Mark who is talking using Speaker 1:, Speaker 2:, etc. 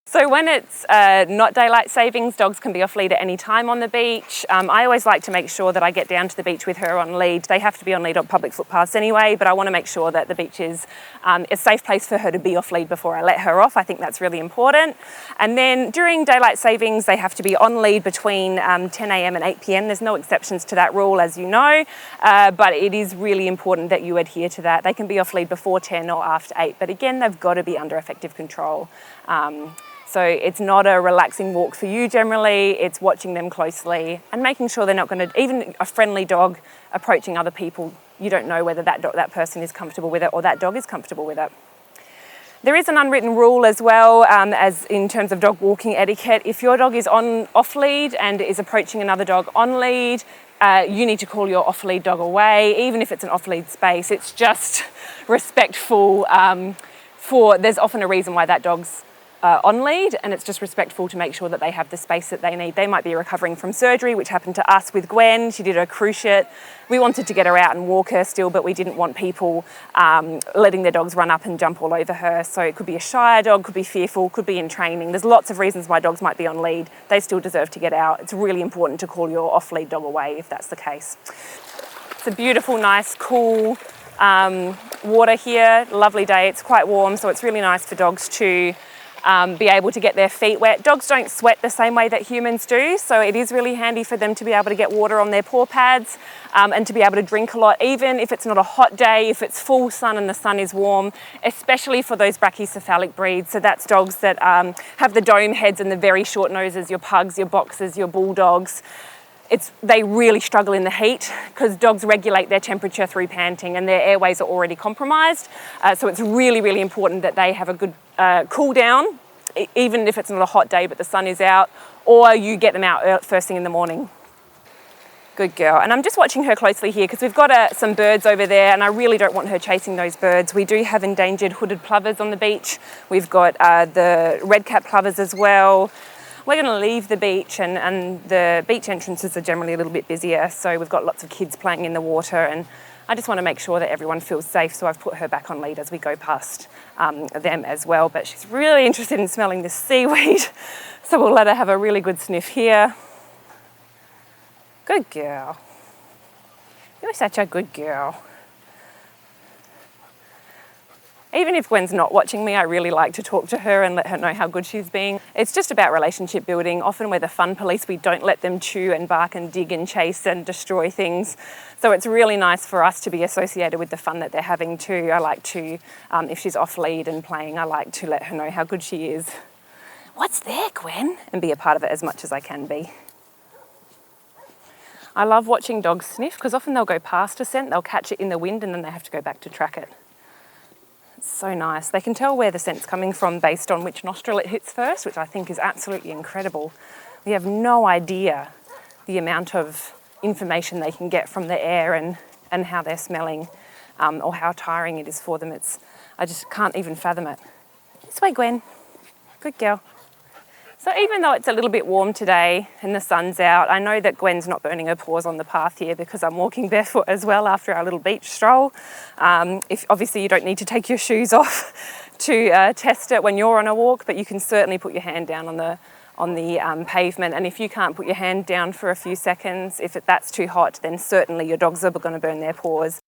Speaker 1: So when it's not daylight savings, dogs can be off lead at any time on the beach. I always like to make sure that I get down to the beach with her on lead. They have to be on lead on public footpaths anyway, but I want to make sure that the beach is a safe place for her to be off lead before I let her off. I think that's really important. And then during daylight savings, they have to be on lead between 10 a.m. and 8 p.m. There's no exceptions to that rule, as you know, but it is really important that you adhere to that. They can be off lead before 10 or after 8, but again, they've got to be under effective control. So it's not a relaxing walk for you generally, it's watching them closely and making sure they're not going to, even a friendly dog approaching other people, you don't know whether that person is comfortable with it or that dog is comfortable with it. There is an unwritten rule as well, as in terms of dog walking etiquette. If your dog is off lead and is approaching another dog on lead, you need to call your off lead dog away, even if it's an off lead space. It's just respectful there's often a reason why that dog's on lead, and it's just respectful to make sure that they have the space that they need. They might be recovering from surgery, which happened to us with Gwen. She did a cruciate. We wanted to get her out and walk her still, but we didn't want people letting their dogs run up and jump all over her. So it could be a shy dog, could be fearful, could be in training. There's lots of reasons why dogs might be on lead. They still deserve to get out. It's really important to call your off-lead dog away if that's the case. It's a beautiful, nice, cool water here. Lovely day. It's quite warm, so it's really nice for dogs to be able to get their feet wet. Dogs don't sweat the same way that humans do, so it is really handy for them to be able to get water on their paw pads and to be able to drink a lot, even if it's not a hot day, if it's full sun and the sun is warm, especially for those brachycephalic breeds. So that's dogs that have the dome heads and the very short noses, your pugs, your boxers, your bulldogs. They really struggle in the heat because dogs regulate their temperature through panting and their airways are already compromised. So it's really, really important that they have a good cool down, even if it's not a hot day but the sun is out, or you get them out first thing in the morning. Good girl. And I'm just watching her closely here because we've got some birds over there and I really don't want her chasing those birds. We do have endangered hooded plovers on the beach. We've got the red-capped plovers as well. We're going to leave the beach and the beach entrances are generally a little bit busier, so we've got lots of kids playing in the water and I just want to make sure that everyone feels safe, so I've put her back on lead as we go past them as well. But she's really interested in smelling this seaweed, so we'll let her have a really good sniff here. Good girl. You're such a good girl. Even if Gwen's not watching me, I really like to talk to her and let her know how good she's being. It's just about relationship building. Often we're the fun police. We don't let them chew and bark and dig and chase and destroy things. So it's really nice for us to be associated with the fun that they're having too. I like to, if she's off lead and playing, I like to let her know how good she is. What's there, Gwen? And be a part of it as much as I can be. I love watching dogs sniff because often they'll go past a scent, they'll catch it in the wind and then they have to go back to track it. It's so nice. They can tell where the scent's coming from based on which nostril it hits first, which I think is absolutely incredible. We have no idea the amount of information they can get from the air and how they're smelling or how tiring it is for them. I just can't even fathom it. This way, Gwen. Good girl. So even though it's a little bit warm today and the sun's out, I know that Gwen's not burning her paws on the path here because I'm walking barefoot as well after our little beach stroll. Obviously you don't need to take your shoes off to test it when you're on a walk, but you can certainly put your hand down on the pavement, and if you can't put your hand down for a few seconds, if that's too hot, then certainly your dogs are going to burn their paws.